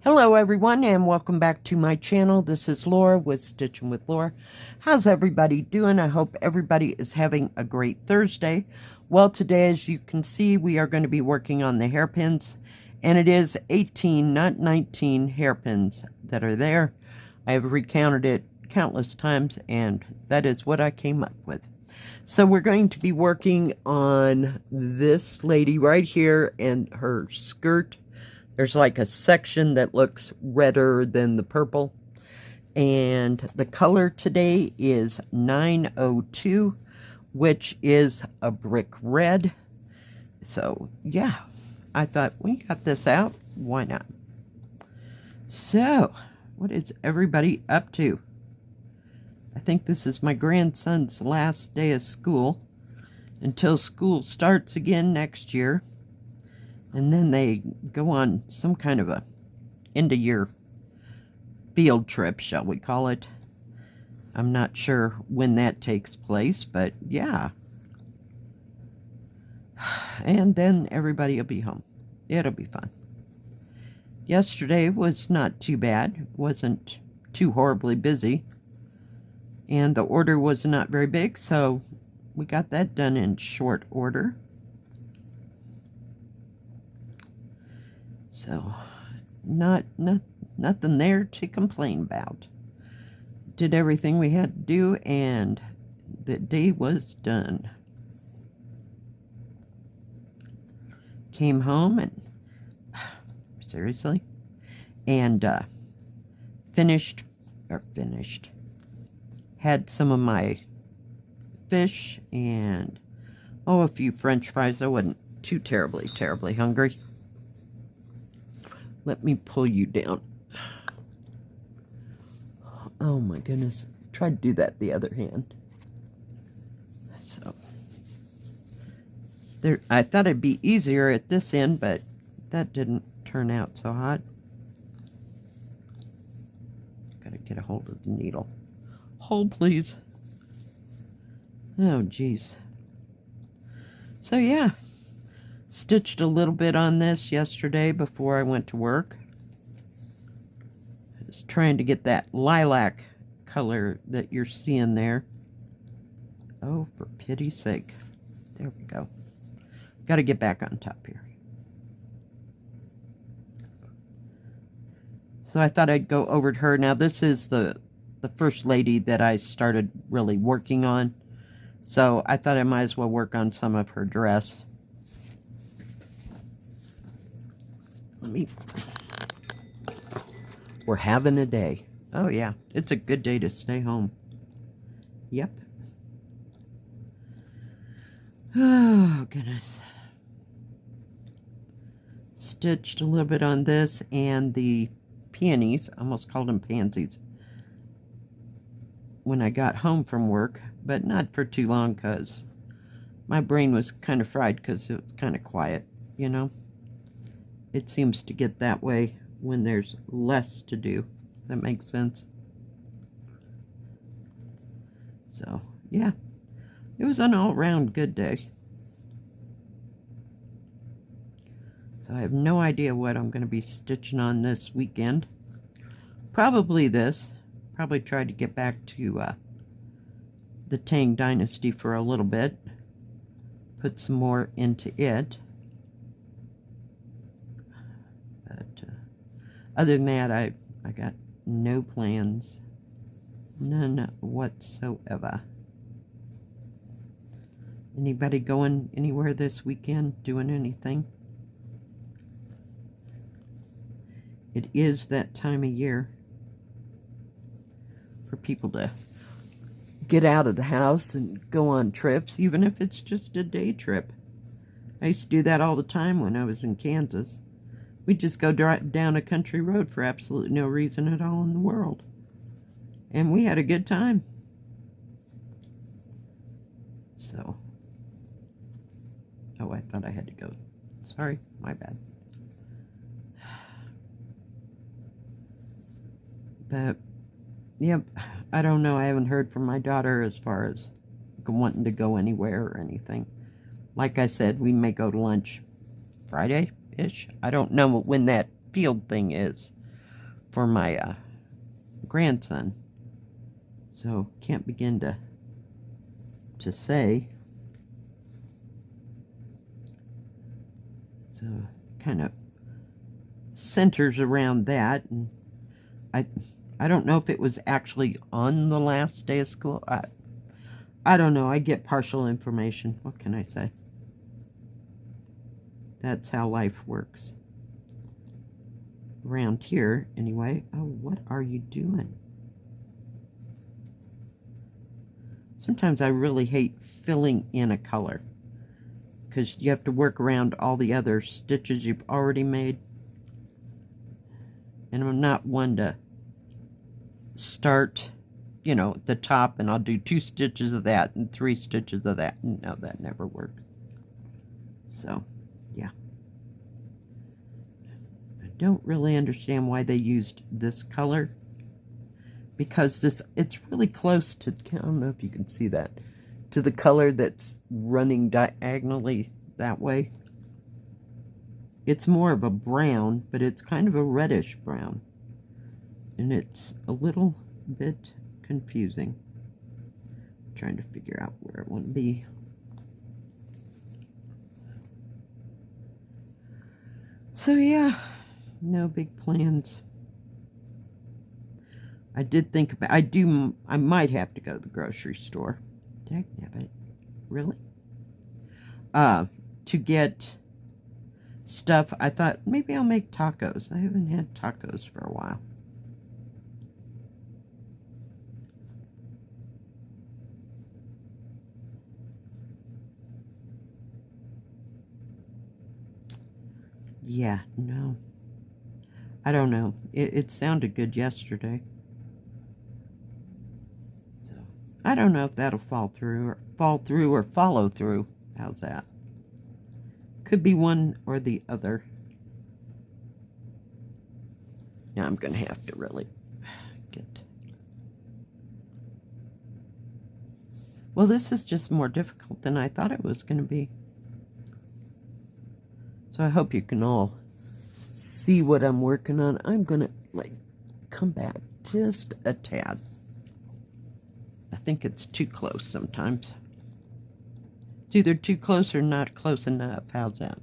Hello everyone and welcome back to my channel. This is Laura with Stitchin with Laura. How's everybody doing? I hope everybody is having a great Thursday. Well, today as you can see we are going to be working on the hairpins, and it is 18, not 19 hairpins that are there. I have recounted it countless times and that is what I came up with. So we're going to be working on this lady right here and her skirt. There's like a section that looks redder than the purple. And the color today is 902, which is a brick red. So, yeah, I thought we got this out. Why not? So, what is everybody up to? I think this is my grandson's last day of school until school starts again next year. And then they go on some kind of a end-of-year field trip, shall we call it. I'm not sure when that takes place, but yeah. And then everybody will be home. It'll be fun. Yesterday was not too bad. It wasn't too horribly busy. And the order was not very big, so we got that done in short order. So, nothing there to complain about. Did everything we had to do, and the day was done. Came home and, seriously, and finished. Had some of my fish and, a few French fries. I wasn't too terribly hungry. Let me pull you down. Oh my goodness. Tried to do that the other hand. So, there, I thought it'd be easier at this end, but that didn't turn out so hot. Gotta get a hold of the needle. Hold, please. Oh, geez. So, yeah. Stitched a little bit on this yesterday before I went to work. I was trying to get that lilac color that you're seeing there. Oh, for pity's sake. There we go. Got to get back on top here. So I thought I'd go over to her. Now this is the first lady that I started really working on. So I thought I might as well work on some of her dress. We're having a day. Oh yeah, it's a good day to stay home. Yep. Oh goodness. Stitched a little bit on this and the peonies. I almost called them pansies when I got home from work, but not for too long because my brain was kind of fried because it was kind of quiet, you know. It seems to get that way when there's less to do. That makes sense. So, yeah. It was an all-round good day. So I have no idea what I'm going to be stitching on this weekend. Probably this. Probably try to get back to the Tang Dynasty for a little bit. Put some more into it. Other than that, I got no plans. None whatsoever. Anybody going anywhere this weekend? Doing anything? It is that time of year for people to get out of the house and go on trips, even if it's just a day trip. I used to do that all the time when I was in Kansas. We'd just go down a country road for absolutely no reason at all in the world. And we had a good time. So. Oh, I thought I had to go. Sorry, my bad. But, yep, I don't know. I haven't heard from my daughter as far as wanting to go anywhere or anything. Like I said, we may go to lunch Friday-ish. I don't know when that field thing is. for my grandson. So can't begin to say. So kind of centers around that, and I don't know if it was actually on the last day of school. I don't know. I get partial information. What can I say? That's how life works. Around here, anyway. Oh, what are you doing? Sometimes I really hate filling in a color, because you have to work around all the other stitches you've already made. And I'm not one to start, you know, at the top and I'll do 2 stitches of that and 3 stitches of that. No, that never works. So, yeah. I don't really understand why they used this color, because it's really close to, I don't know if you can see that, to the color that's running diagonally that way. It's more of a brown, but it's kind of a reddish brown. And it's a little bit confusing. I'm trying to figure out where it want to be. So yeah, no big plans. I did think about, I might have to go to the grocery store. Dagnabbit, really? To get stuff. I thought maybe I'll make tacos. I haven't had tacos for a while. Yeah, no. I don't know. It sounded good yesterday. So, I don't know if that'll fall through or follow through. How's that? Could be one or the other. Now I'm going to have to really get... Well, this is just more difficult than I thought it was going to be. So I hope you can all see what I'm working on. I'm going to, like, come back just a tad. I think it's too close sometimes. It's either too close or not close enough. How's that?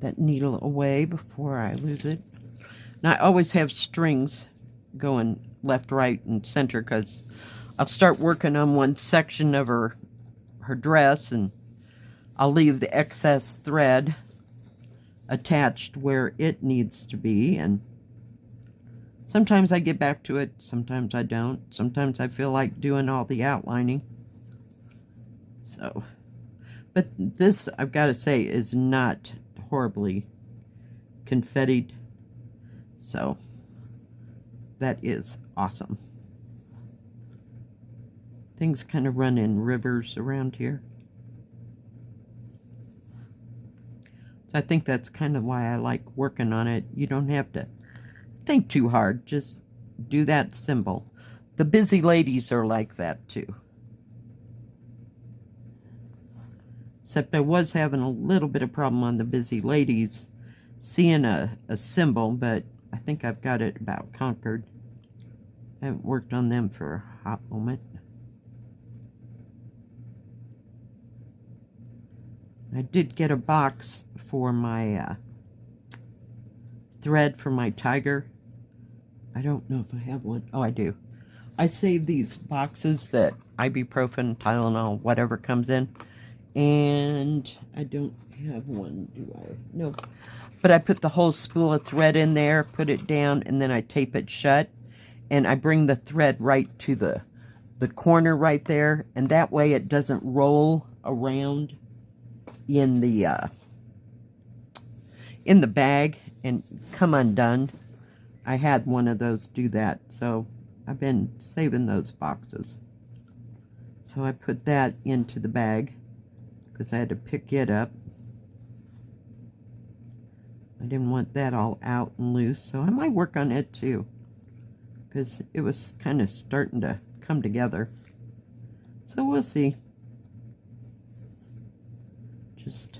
That needle away before I lose it. And I always have strings going left, right, and center, because I'll start working on one section of her dress, and I'll leave the excess thread attached where it needs to be, and sometimes I get back to it, sometimes I don't. Sometimes I feel like doing all the outlining. So, but this, I've got to say, is not horribly confettied. So, that is awesome. Things kind of run in rivers around here. So I think that's kind of why I like working on it. You don't have to think too hard. Just do that symbol. The busy ladies are like that too. Except I was having a little bit of problem on the busy ladies seeing a symbol, but I think I've got it about conquered. I haven't worked on them for a hot moment. I did get a box for my thread for my tiger. I don't know if I have one. Oh, I do. I save these boxes that ibuprofen, Tylenol, whatever comes in. And I don't have one, do I? No. But I put the whole spool of thread in there, put it down, and then I tape it shut. And I bring the thread right to the corner right there. And that way it doesn't roll around in the bag and come undone. I had one of those do that, so I've been saving those boxes. So I put that into the bag because I had to pick it up. I didn't want that all out and loose, so I might work on it too, because it was kind of starting to come together. So we'll see. Just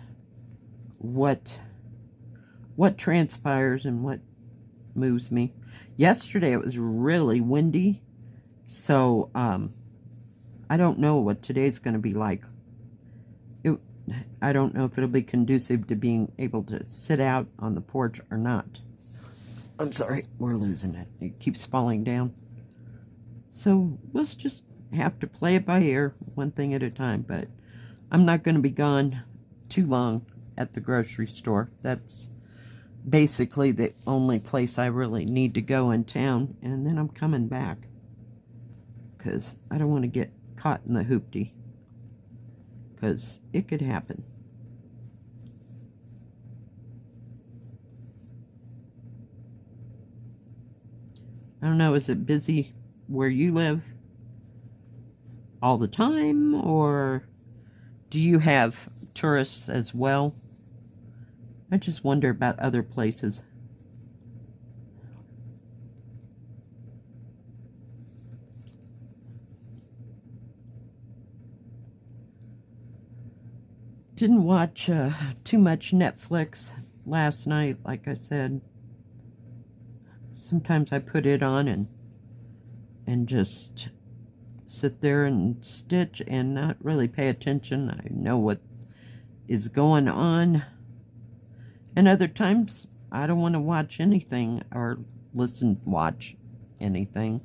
what transpires and what moves me. Yesterday it was really windy, so I don't know what today's going to be like. I don't know if it'll be conducive to being able to sit out on the porch or not. I'm sorry, we're losing it. It keeps falling down. So we'll just have to play it by ear, one thing at a time. But I'm not going to be gone too long at the grocery store. That's basically the only place I really need to go in town. And then I'm coming back, because I don't want to get caught in the hoopty, because it could happen. I don't know, is it busy where you live all the time, or do you have tourists as well? I just wonder about other places. Didn't watch too much Netflix last night, like I said. Sometimes I put it on and just sit there and stitch and not really pay attention. I know what is going on. And other times, I don't want to watch anything or watch anything.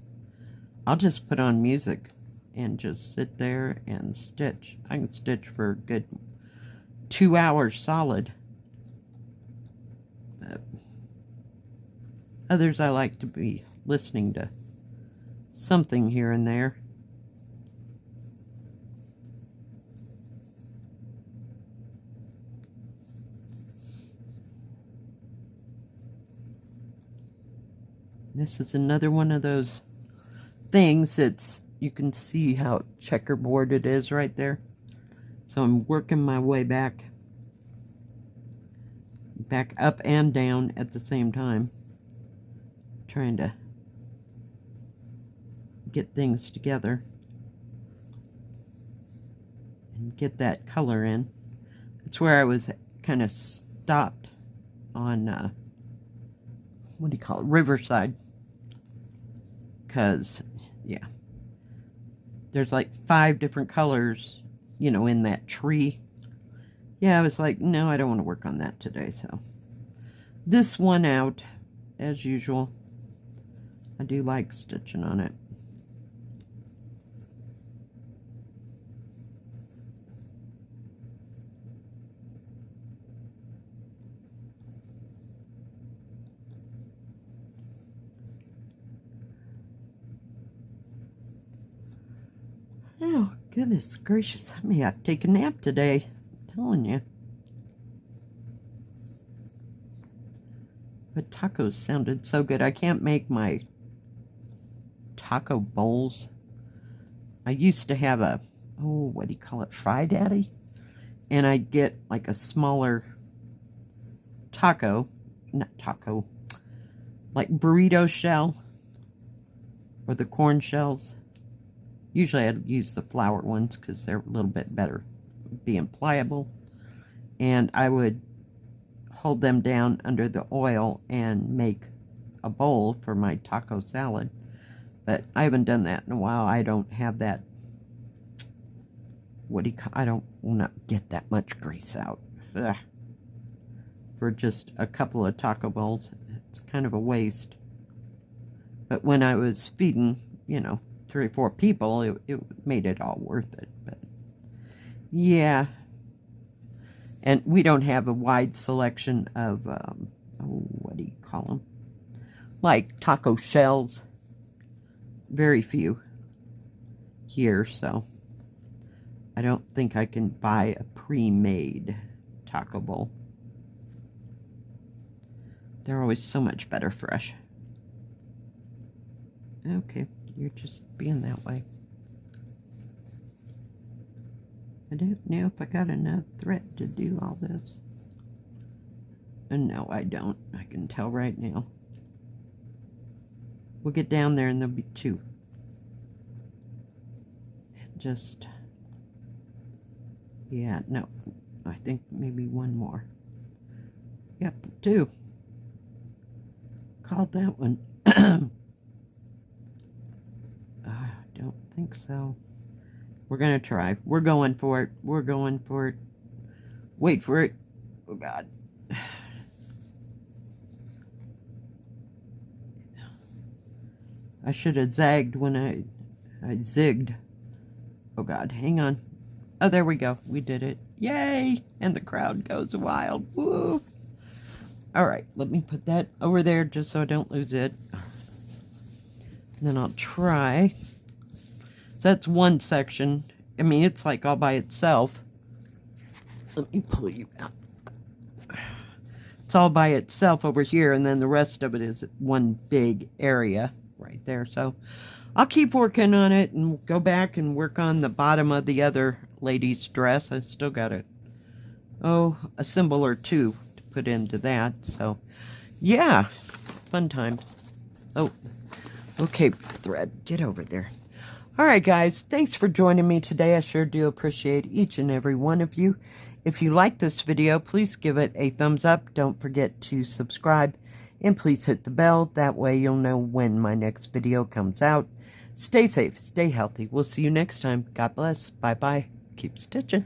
I'll just put on music and just sit there and stitch. I can stitch for a good 2 hours solid. But others I like to be listening to something here and there. This is another one of those things that's, you can see how checkerboard it is right there. So I'm working my way back up and down at the same time, trying to get things together and get that color in. That's where I was kind of stopped on what do you call it, Riverside, because yeah, there's like 5 different colors, you know, in that tree. Yeah, I was like, no, I don't want to work on that today. So this one out, as usual. I do like stitching on it. Oh, goodness gracious. I may have to take a nap today. I'm telling you. But tacos sounded so good. I can't make my taco bowls. I used to have a, what do you call it, Fry Daddy? And I'd get like a smaller like burrito shell, or the corn shells. Usually I'd use the flour ones because they're a little bit better being pliable. And I would hold them down under the oil and make a bowl for my taco salad. But I haven't done that in a while. I don't have that, I don't want to get that much grease out. Ugh. For just a couple of taco bowls. It's kind of a waste. But when I was feeding, 3 or 4 people, it made it all worth it. But yeah. And we don't have a wide selection of, what do you call them? Like taco shells. Very few here, so I don't think I can buy a pre-made taco bowl. They're always so much better fresh. Okay, you're just being that way. I don't know if I got enough thread to do all this. And no, I don't. I can tell right now. We'll get down there and there'll be 2. Yeah, no. I think maybe 1 more. Yep, do. Called that one. I don't think so. We're going to try. We're going for it. We're going for it. Wait for it. Oh, God. I should have zagged when I zigged. Oh, God. Hang on. Oh, there we go. We did it. Yay! And the crowd goes wild. Woo! All right. Let me put that over there just so I don't lose it. And then I'll try. So that's one section. I mean, it's like all by itself. Let me pull you out. It's all by itself over here, and then the rest of it is one big area right there. So I'll keep working on it and go back and work on the bottom of the other lady's dress. I still got a symbol or two to put into that. So yeah, fun times. Oh, okay, thread, get over there. All right, guys, thanks for joining me today. I sure do appreciate each and every one of you. If you like this video, please give it a thumbs up. Don't forget to subscribe, and please hit the bell. That way you'll know when my next video comes out. Stay safe, stay healthy. We'll see you next time. God bless. Bye-bye. Keep stitching.